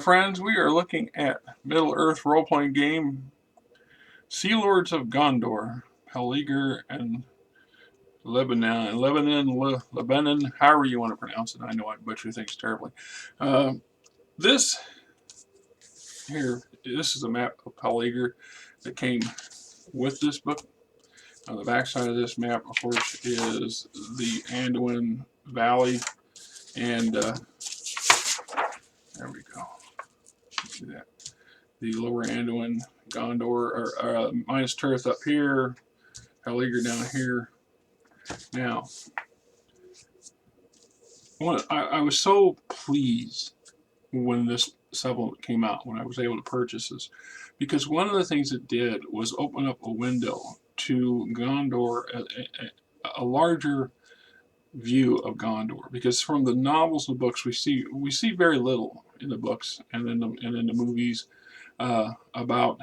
friends, we are looking at Middle-earth role-playing game Sea Lords of Gondor, Pelargir and Lebennin, however you want to pronounce it. I know I butcher things terribly. Uh, this this is a map of Pelargir that came with this book. On the back side of this map, of course, is the Anduin Valley, and there we go. See that? The lower Anduin, Gondor, or Minas Tirith up here, Pelargir down here. Now, I was so pleased when this supplement came out, when I was able to purchase this, because one of the things it did was open up a window to Gondor, a larger view of Gondor, because from the novels and books we see very little in the books and in the movies about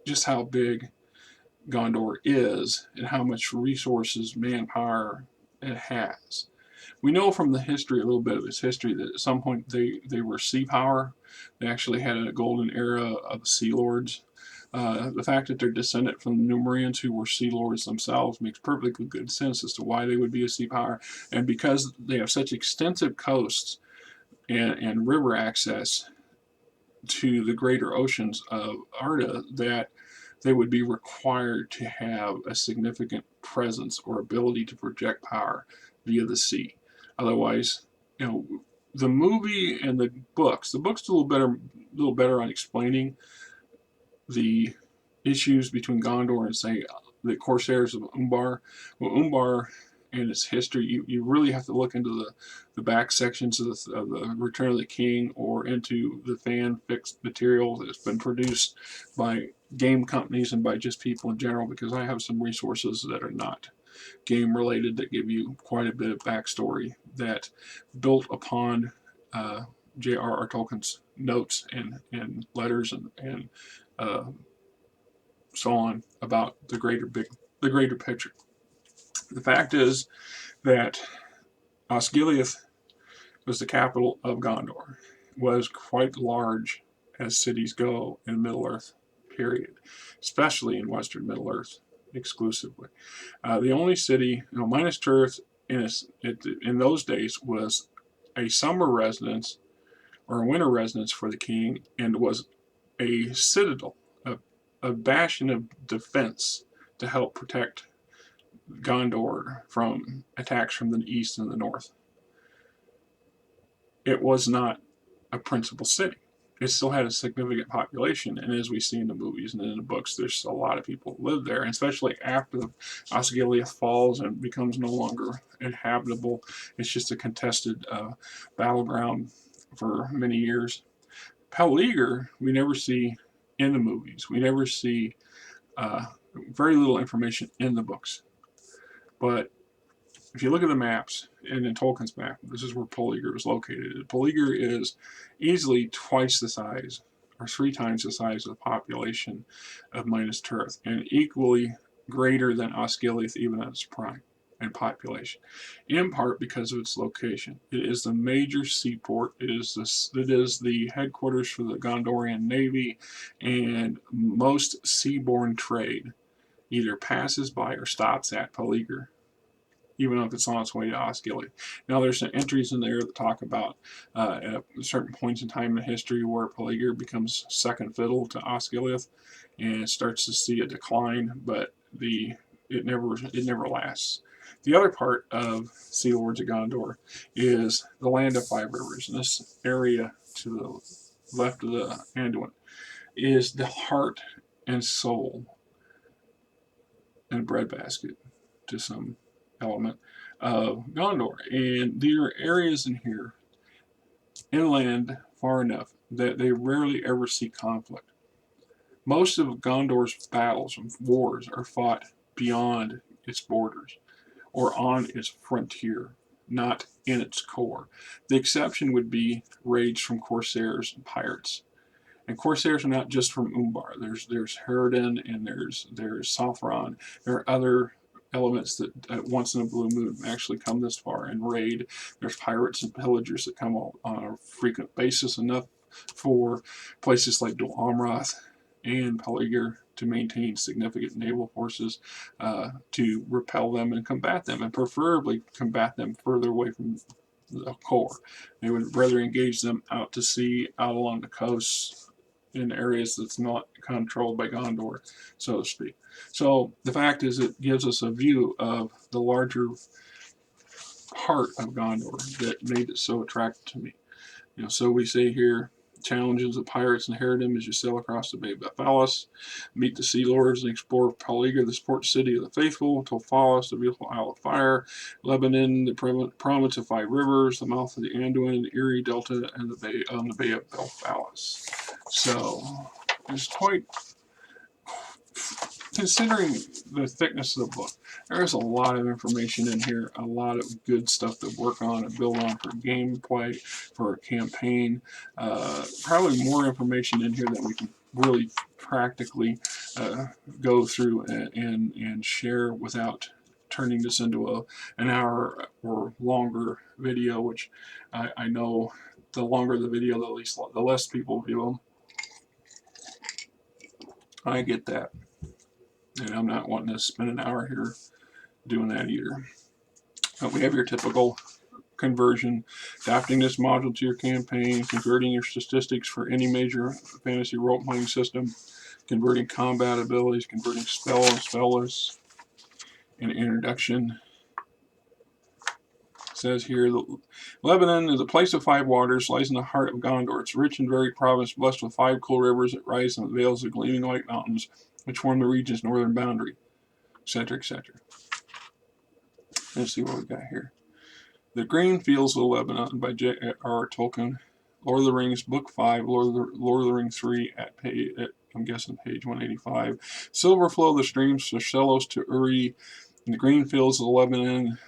just how big Gondor is and how much resources, manpower it has. We know from the history, a little bit of its history, that at some point they were sea power. They actually had a golden era of the Sea Lords. The fact that they're descendant from the Numerians, who were Sea Lords themselves, makes perfectly good sense as to why they would be a sea power. And because they have such extensive coasts and river access to the greater oceans of Arda, that they would be required to have a significant presence or ability to project power via the sea. Otherwise, the movie and the books do a little better on explaining the issues between Gondor and, say, the Corsairs of Umbar. Well, Umbar and its history, you really have to look into the back sections of the Return of the King, or into the fan-fixed material that's been produced by game companies and by just people in general, because I have some resources that are not game related that give you quite a bit of backstory that built upon J.R.R. Tolkien's notes and letters and so on about the greater picture. The fact is that Osgiliath was the capital of Gondor. It was quite large as cities go in Middle-earth period, especially in Western Middle-earth exclusively. The only city, Minas Tirith in those days was a summer residence or a winter residence for the king, and was a citadel, a bastion of defense to help protect Gondor from attacks from the east and the north. It was not a principal city. It still had a significant population, and as we see in the movies and in the books, there's a lot of people who live there, and especially after Osgiliath falls and becomes no longer inhabitable. It's just a contested battleground for many years. Pelargir, we never see in the movies. We never see very little information in the books. But if you look at the maps, and in Tolkien's map, this is where Pelargir is located. Pelargir is easily twice the size, or 3 times the size of the population of Minas Tirith, and equally greater than Osgiliath, even at its prime in population, in part because of its location. It is the major seaport. It is the headquarters for the Gondorian Navy, and most seaborne trade either passes by or stops at Pelargir, even if it's on its way to Osgiliath. Now, there's some entries in there that talk about at certain points in time in history where Pelargir becomes second fiddle to Osgiliath and starts to see a decline, but it never lasts. The other part of Sea Lords of Gondor is the Land of Five Rivers, and this area to the left of the Anduin is the heart and soul and breadbasket to some element of Gondor. And there are areas in here, inland far enough, that they rarely ever see conflict. Most of Gondor's battles and wars are fought beyond its borders, or on its frontier, not in its core. The exception would be raids from Corsairs and pirates. And Corsairs are not just from Umbar. There's Harridan, and there's Southron. There are other elements that once in a blue moon actually come this far and raid. There's pirates and pillagers that come on a frequent basis, enough for places like Dol Amroth and Pelargir to maintain significant naval forces to repel them and combat them, and preferably combat them further away from the core. They would rather engage them out to sea, out along the coasts, in areas that's not controlled by Gondor, so to speak. So the fact is, it gives us a view of the larger part of Gondor that made it so attractive to me. So we say here, challenges of pirates inherit him as you sail across the Bay of Belfalis, meet the Sea Lords and explore Pelargir, the port city of the faithful, Tolfalis, the beautiful Isle of Fire, Lebennin, the province of 5 rivers, the mouth of the Anduin, the Erie Delta, and the Bay of Belfalis. So it's quite, considering the thickness of the book, there's a lot of information in here, a lot of good stuff to work on and build on for gameplay, for a campaign. Probably more information in here that we can really practically go through and share without turning this into an hour or longer video, which I know the longer the video, the less people view them. I get that. And I'm not wanting to spend an hour here doing that either. But we have your typical conversion, adapting this module to your campaign, converting your statistics for any major fantasy role-playing system, converting combat abilities, converting spell and spellers, and introduction. It says here, Lebennin is a place of 5 waters, lies in the heart of Gondor. It's rich and varied province, blessed with 5 cool rivers that rise in the vales of gleaming white mountains, which form the region's northern boundary, etc., etc. Let's see what we got here. The Green Fields of Lebennin by J.R.R. Tolkien. Lord of the Rings, Book 5, Lord of the Rings 3, I'm guessing page 185. Silver flow the streams from Sellos to Uri. In the green fields of Lebennin,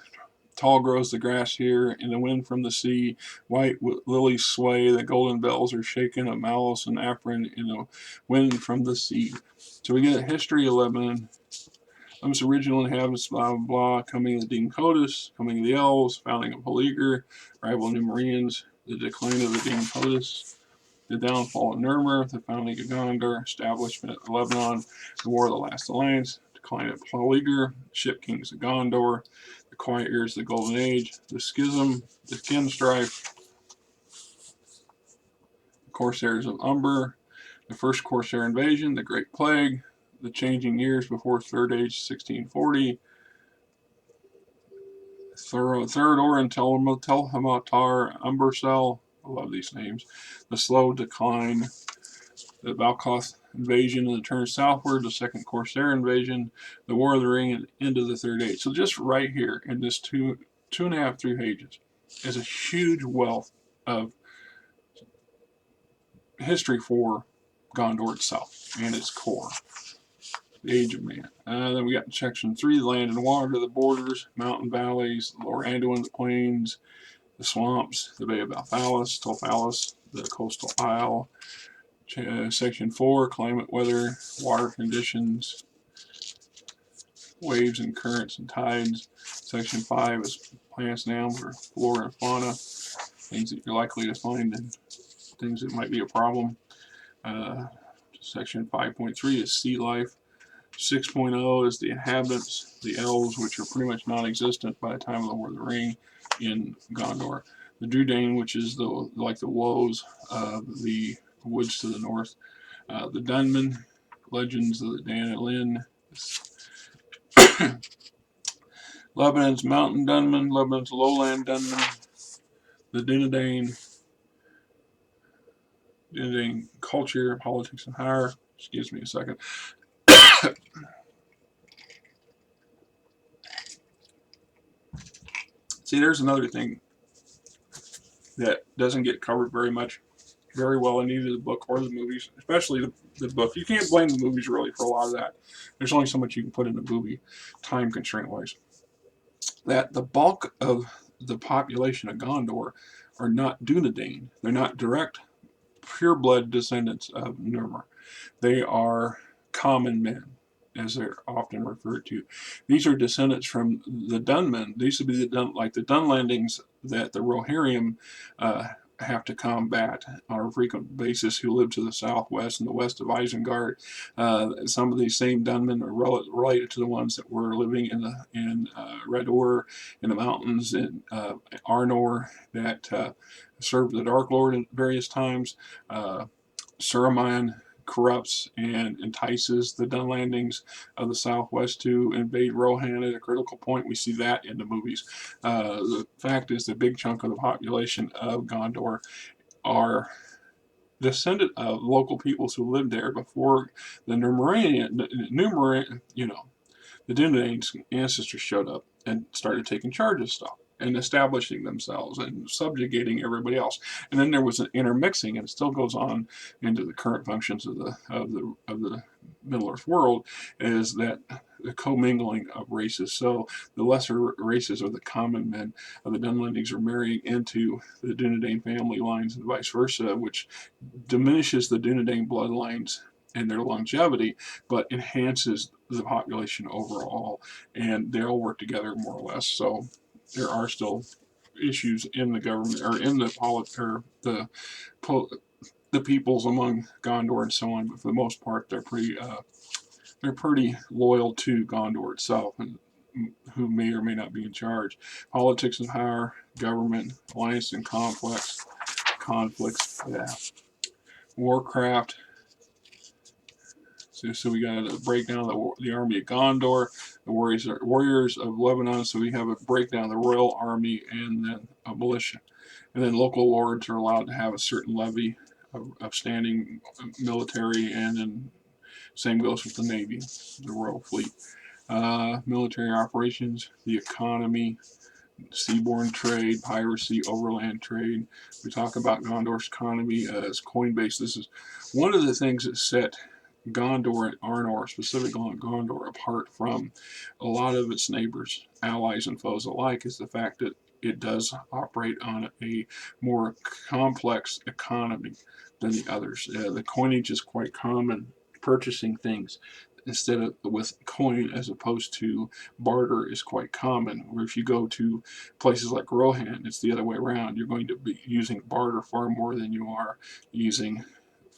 tall grows the grass here. In the wind from the sea, white lilies sway. The golden bells are shaken of Malos and Afrin in the wind from the sea. So we get a history of Lebennin. Its original inhabitants, blah, blah, blah, coming of the Dene Cotis, coming of the Elves, founding of Pelargir, rival Numerians, the decline of the Dene Cotis, the downfall of Nuremberg, the founding of Gondor, establishment of Lebanon, the War of the Last Alliance, decline of Pelargir, ship kings of Gondor, the quiet years of the Golden Age, the schism, the Kin-strife, the Corsairs of Umber, the first Corsair invasion, the Great Plague, the changing years before Third Age 1640, Theodor and Telhamatar Umbersel, I love these names, the slow decline, the Valkoth invasion and the turn southward, the second Corsair invasion, the War of the Ring, and end of the Third Age. So just right here in this two and a half, 3 pages is a huge wealth of history for Gondor itself and its core. The Age of Man. Then we got section 3, the land and water, the borders, mountain valleys, the lower Anduin, the plains, the swamps, the Bay of Belfalis, Tolfalis, the coastal isle. Section 4, climate, weather, water conditions, waves and currents and tides. Section 5 is plants and animals, or flora and fauna, things that you're likely to find and things that might be a problem. Section 5.3 is sea life. 6.0 is the inhabitants, the elves, which are pretty much non-existent by the time of the War of the Ring in Gondor. The Dudain, which is like the woes of the woods to the north. The Dunman, legends of the Dan and Lynn. Lebanon's mountain Dunman, Lebanon's lowland Dunman. The Dunedain culture, politics, and hire. Excuse me a second. See, there's another thing that doesn't get covered very well in either the book or the movies, especially the book. You can't blame the movies really for a lot of that. There's only so much you can put in the movie, time constraint wise. That the bulk of the population of Gondor are not Dunedain. They're not direct, pure-blood descendants of Nuremberg. They are common men, as they're often referred to. These are descendants from the Dunmen. These would be the Dunlandings that the Rohirrim have to combat on a frequent basis who live to the southwest and the west of Isengard. Some of these same Dunmen are related to the ones that were living in Redor in the mountains in Arnor that served the Dark Lord at various times. Saruman corrupts and entices the Dunlandings of the southwest to invade Rohan at a critical point. We see that in the movies. The fact is, the big chunk of the population of Gondor are descendant of local peoples who lived there before the the Dunedain's ancestors showed up and started taking charge of stuff and establishing themselves and subjugating everybody else. And then there was an intermixing, and it still goes on into the current functions of the Middle Earth world, is that the commingling of races. So the lesser races or the common men of the Dunlandings are marrying into the Dunedain family lines and vice versa, which diminishes the Dunedain bloodlines and their longevity, but enhances the population overall, and they all work together more or less. So there are still issues in the government or in the the peoples among Gondor and so on, but for the most part, they're pretty loyal to Gondor itself, and who may or may not be in charge. Politics and power, government, alliance and conflicts, yeah. Warcraft. So we got a breakdown of the army of Gondor, the warriors of Lebanon. So we have a breakdown of the royal army and then a militia. And then local lords are allowed to have a certain levy of standing military, and then same goes with the Navy, the Royal Fleet. Military operations, the economy, seaborne trade, piracy, overland trade. We talk about Gondor's economy as coin-based. This is one of the things that set Gondor and Arnor, specifically Gondor, apart from a lot of its neighbors, allies and foes alike, is the fact that it does operate on a more complex economy than the others. The coinage is quite common, purchasing things instead of with coin as opposed to barter is quite common. Where if you go to places like Rohan, it's the other way around. You're going to be using barter far more than you are using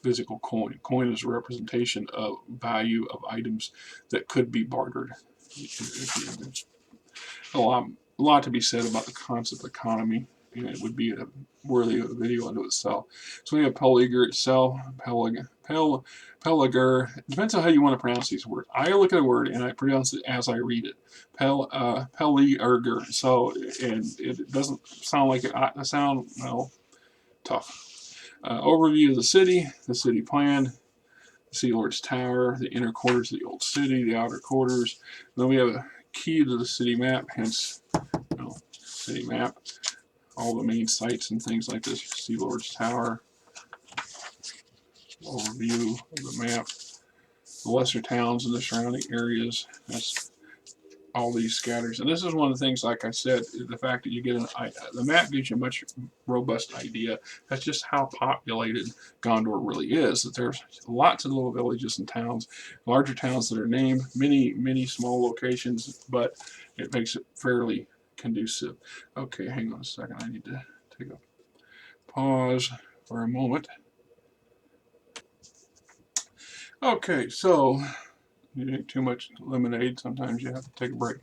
physical coin. Coin is a representation of value of items that could be bartered. There's a lot to be said about the concept of economy, and it would be worthy of a video unto itself. So we have Pelargir itself, Pelargir. Depends on how you want to pronounce these words. I look at a word and I pronounce it as I read it. Pelargir. So, and it doesn't sound like it. Sound tough. Overview of the city plan, the Sea Lord's Tower, the inner quarters of the old city, the outer quarters. Then we have a key to the city map, hence, city map, all the main sites and things like this. Sea Lord's Tower, overview of the map, the lesser towns and the surrounding areas. That's all these scatters. And this is one of the things, like I said, the fact that you get the map gives you a much robust idea. That's just how populated Gondor really is. That there's lots of little villages and towns, larger towns that are named, many small locations, but it makes it fairly conducive. Okay, hang on a second. I need to take a pause for a moment. Okay, so you drink too much lemonade, sometimes you have to take a break.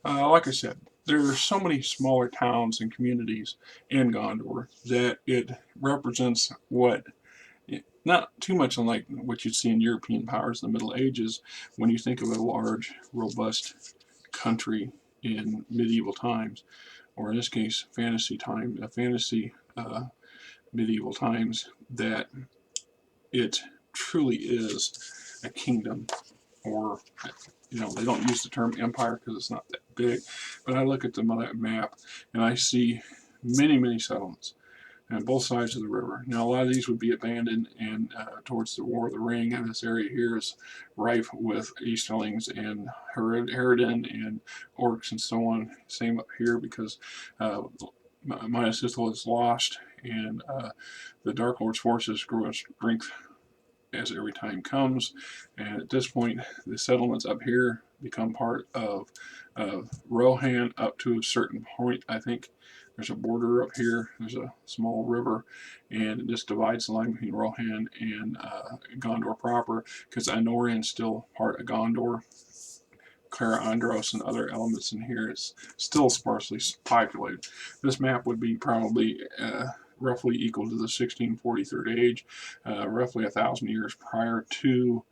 Like I said, there are so many smaller towns and communities in Gondor that it represents what, not too much unlike what you'd see in European powers in the Middle Ages when you think of a large, robust country in medieval times, or in this case, fantasy medieval times, that it truly is a kingdom. Or, they don't use the term empire because it's not that big, but I look at the map and I see many settlements on both sides of the river. Now, a lot of these would be abandoned, and towards the War of the Ring, and this area here is rife with Easterlings and Herodin and orcs and so on. Same up here because Minas Ithil is lost, and the Dark Lord's forces grow in strength as every time comes, and at this point the settlements up here become part of Rohan up to a certain point. I think There's a border up here. There's a small river, and this divides the line between Rohan and Gondor proper, because Anorian's still part of Gondor. Clara Andros and other elements in here is still sparsely populated. This map would be probably roughly equal to the 1643 age, roughly 1,000 years prior to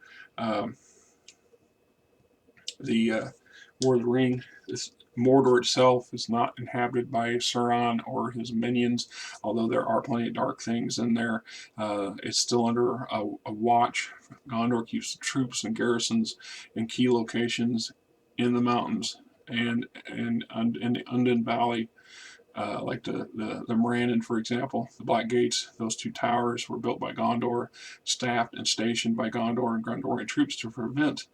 the War of the Ring. Mordor itself is not inhabited by Sauron or his minions, although there are plenty of dark things in there. It's still under a watch. Gondor keeps troops and garrisons in key locations in the mountains and in the Undine Valley, like the Morannon, for example. The Black Gates, those two towers were built by Gondor, staffed and stationed by Gondor and Gondorian troops to prevent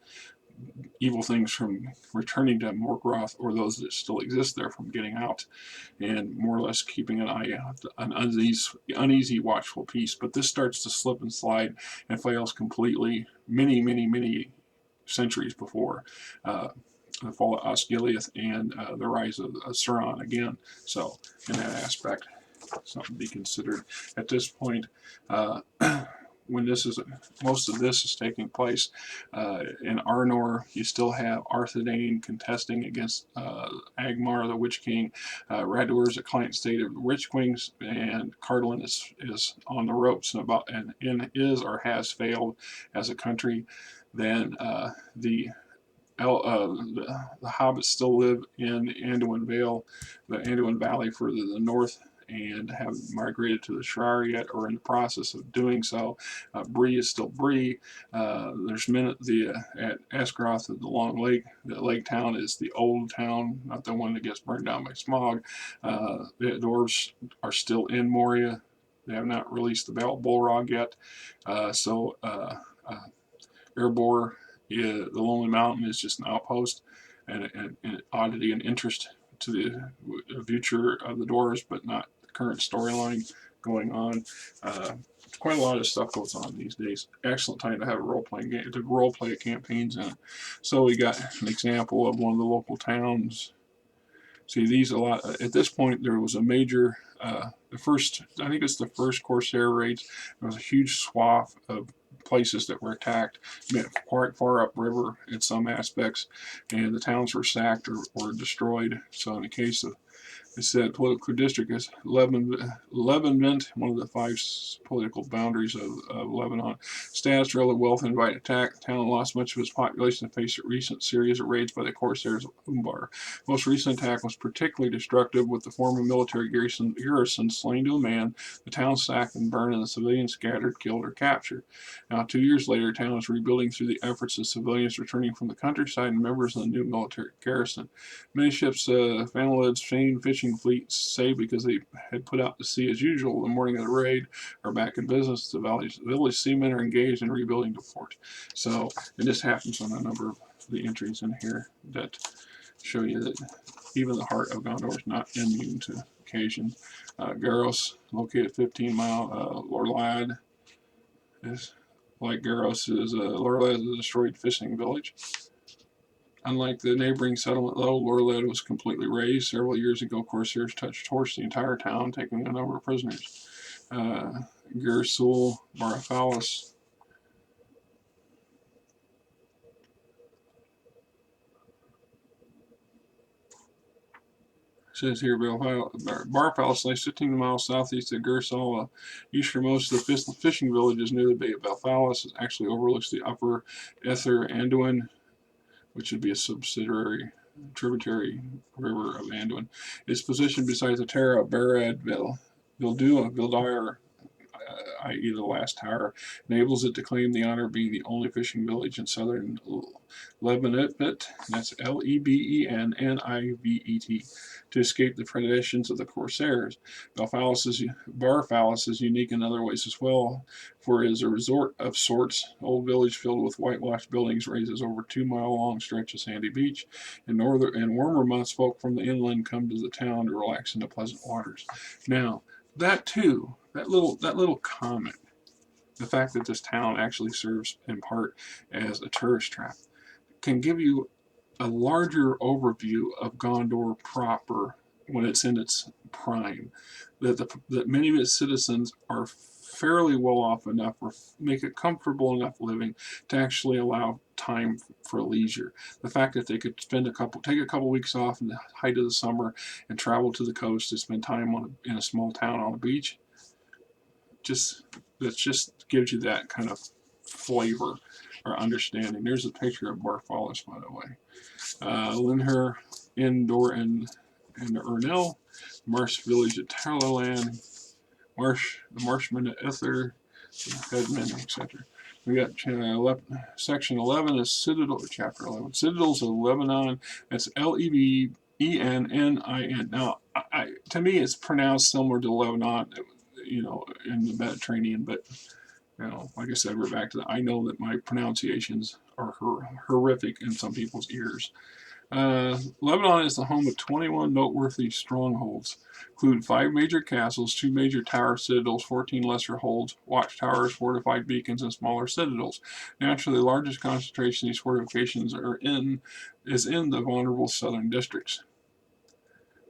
evil things from returning to Morgoth, or those that still exist there from getting out, and more or less keeping an eye out, an uneasy watchful peace. But this starts to slip and slide and fails completely many centuries before the fall of Osgiliath and the rise of Sauron again. So in that aspect, something to be considered at this point. When most of this is taking place in Arnor, you still have Arthedain contesting against Angmar, the Witch King. Radur is a client state of the Witch Queens, and Cardlin is on the ropes and is or has failed as a country. Then the hobbits still live in Anduin Vale, the Anduin Valley further to the north, and have migrated to the Shire yet, or in the process of doing so. Bree is still Bree. There's at Esgaroth at the Long Lake. The lake town is the old town, not the one that gets burned down by smog. The dwarves are still in Moria. They have not released the Balrog yet. Erebor, the Lonely Mountain, is just an outpost and an oddity and interest to the future of the dwarves, but not the current storyline going on. Quite a lot of stuff goes on these days. Excellent time to have a role-playing game, to role-play campaigns in. So we got an example of one of the local towns. See, at this point, there was a major, I think it's the first Corsair raids. There was a huge swath of places that were attacked, quite far upriver in some aspects, and the towns were sacked or destroyed. So in the case of, it said political district is Lebanon, one of the 5 political boundaries of Lebanon. Status, relative wealth, and invited attack. The town lost much of its population and faced a recent series of raids by the Corsairs of Umbar. Most recent attack was particularly destructive, with the former military garrison slain to a man, the town sacked and burned, and the civilians scattered, killed, or captured. Now, 2 years later, the town is rebuilding through the efforts of civilians returning from the countryside and members of the new military garrison. Many ships, Fanalid's famed fishing fleet, say because they had put out to sea as usual the morning of the raid, are back in business. The village seamen are engaged in rebuilding the fort. So, and this happens on a number of the entries in here that show you that even the heart of Gondor is not immune to occasion. Garros, located 15-mile, Lorelad is like Garros is Lorelad is a destroyed fishing village. Unlike the neighboring settlement, though, Lorelad was completely razed. Several years ago, Corsairs torched the entire town, taking a number of prisoners. Gersul, Barthalis, says here, Barthalis lays 15 miles southeast of Gersal, easternmost of the fishing villages near the Bay of Balthalis. It actually overlooks the upper Ether Anduin, which would be a tributary river of Anduin. It's positioned beside the Terra of Barad Vildar, i.e. the last tower, enables it to claim the honor of being the only fishing village in southern Lebennin, that's Lebennivet, to escape the predations of the Corsairs. Barthalis is unique in other ways as well, for it is a resort of sorts. Old village filled with whitewashed buildings raises over 2-mile-long stretch of sandy beach. In warmer months, folk from the inland come to the town to relax in the pleasant waters. Now, that little comment, the fact that this town actually serves in part as a tourist trap, can give you a larger overview of Gondor proper when it's in its prime, that many of its citizens are fairly well off enough or make a comfortable enough living to actually allow time for leisure. The fact that they could take a couple weeks off in the height of the summer and travel to the coast to spend time in a small town on a beach, that just gives you that kind of flavor or understanding. There's a picture of Barthalos, by the way. Linher, Indor, and Urnell, Marsh Village at Tarlaland, the Marshmen at Ether, Headmen, etc. We got section 11 is Citadel, chapter 11. Citadels of Lebanon. That's Lebennin. Now, to me, it's pronounced similar to Lebanon, in the Mediterranean, but like I said, we're back to I know that my pronunciations are horrific in some people's ears. Lebanon is the home of 21 noteworthy strongholds, include 5 major castles, 2 major tower citadels, 14 lesser holds, watchtowers, fortified beacons, and smaller citadels. Naturally, the largest concentration of these fortifications is in the vulnerable southern districts.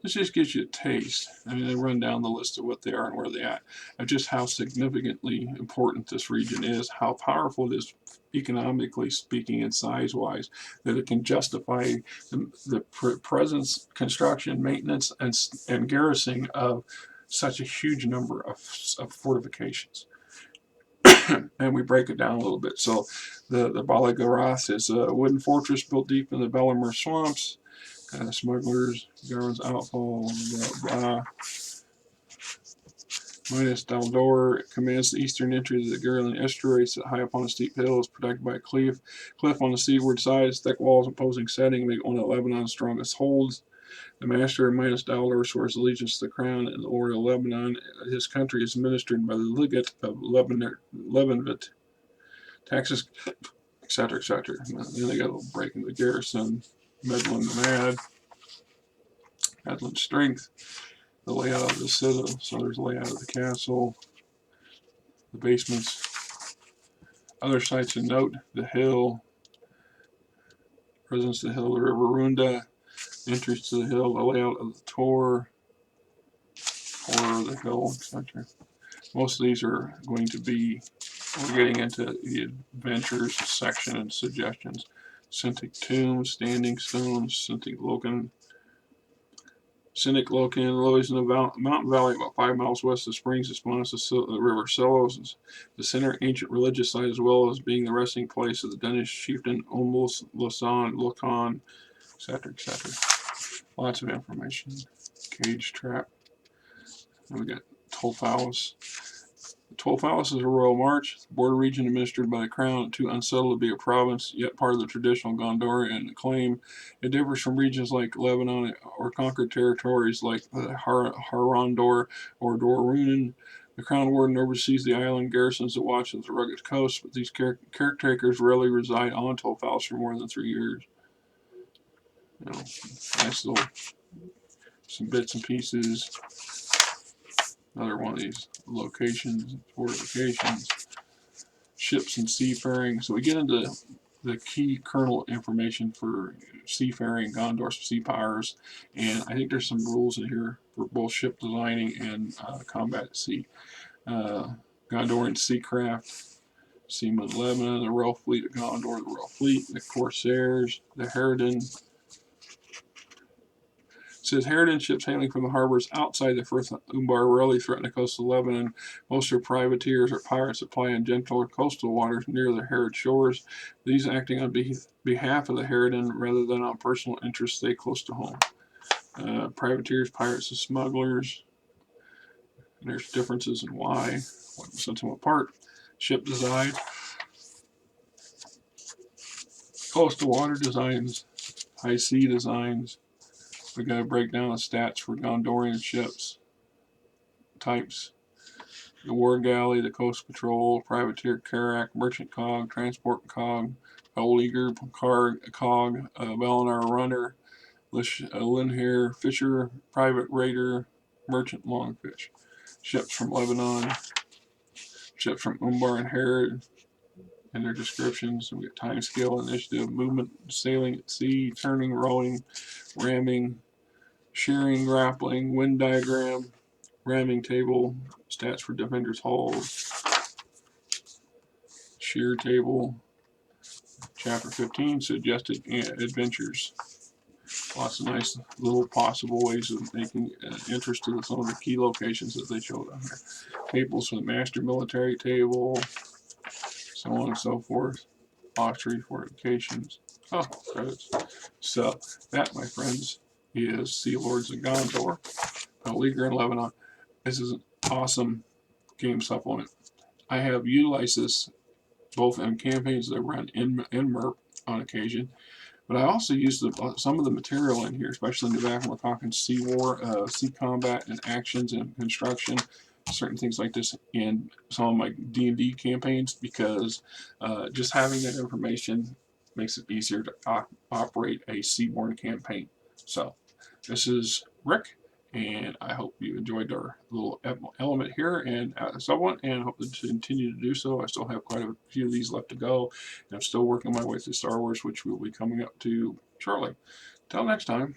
This just gives you a taste. I mean, they run down the list of what they are and where they're at, of just how significantly important this region is, how powerful it is economically speaking and size-wise, that it can justify the presence, construction, maintenance, and garrisoning of such a huge number of fortifications. And we break it down a little bit. So the Balagarath is a wooden fortress built deep in the Pelennor swamps. Smugglers, Garron's outfall, Minas Daldor commands the eastern entry of the Garland estuary, set high upon a steep hill, is protected by a cliff on the seaward side, its thick walls imposing setting make one of Lebanon's strongest holds. The master of Minas Daldor swears allegiance to the crown and the order of Lebanon. His country is administered by the legate of Lebanvit, taxes, etc., etc. Then they got a little break in the garrison. Medlin the Medlin strength, the layout of the citadel. So there's the layout of the castle, the basements. Other sites to note: the hill, presence of the hill, the river Runda, entrance to the hill, the layout of the Tor, or the hill, etc. Most of these are going to be, we're getting into the adventures section and suggestions. Cintic tombs, standing stones, Cintic Loken, lies in the mountain valley about 5 miles west of Springs. It spawns the river Selos, the center ancient religious site, as well as being the resting place of the Danish chieftain Omos Lokan, etc., etc. Lots of information. Cage trap. And we got Tolfalos. Tolfalos is a royal march, border region administered by the crown, too unsettled to be a province, yet part of the traditional Gondorian claim. It differs from regions like Lebanon or conquered territories like Harondor or Dorunin. The crown warden oversees the island garrisons that watch the rugged coast, but these caretakers rarely reside on Tolfalos for more than 3 years. Nice little, some bits and pieces. Another one of these locations, fortifications, ships and seafaring. So we get into the key kernel information for seafaring, Gondor sea powers, and I think there's some rules in here for both ship designing and combat at sea. Gondorian seacraft, Seamen of Lebanon, the Royal Fleet of Gondor, the Royal Fleet, the Corsairs, the Herodin. It says Herodin ships hailing from the harbors outside the Firth Umbar rarely threaten the coast of Lebanon. Most are privateers or pirates that ply in gentler coastal waters near the Herod shores. These acting on behalf of the Herodin rather than on personal interest stay close to home. Privateers, pirates, and smugglers. And there's differences in why, what sets them apart. Ship design, coastal water designs, high sea designs. We got to break down the stats for Gondorian ships types. The war galley, the coast patrol, privateer, carrack, merchant cog, transport cog, coal eager, cog, Pelennor runner, Linhair fisher, private raider, merchant longfish. Ships from Lebanon, ships from Umbar and Herod, and their descriptions. We got time scale, initiative, movement, sailing at sea, turning, rowing, ramming, shearing, grappling, wind diagram, ramming table, stats for defenders hold, shear table, chapter 15, suggested adventures. Lots of nice little possible ways of making interest to some of the key locations that they showed on here. Tables for the master military table, so on and so forth. Austria fortifications. Oh, credits. So that, my friends, is Sea Lords of Gondor, Pelargir and Lebennin. This is an awesome game supplement. I have utilized this both in campaigns that run in MERP on occasion, but I also use some of the material in here, especially in the back when we're talking sea war, sea combat, and actions and construction, certain things like this in some of my D&D campaigns, because just having that information makes it easier to operate a seaborne campaign. So this is Rick, and I hope you enjoyed our little element here and somewhat, and hope to continue to do so. I still have quite a few of these left to go, and I'm still working my way through Star Wars, which we'll be coming up to shortly. Till next time.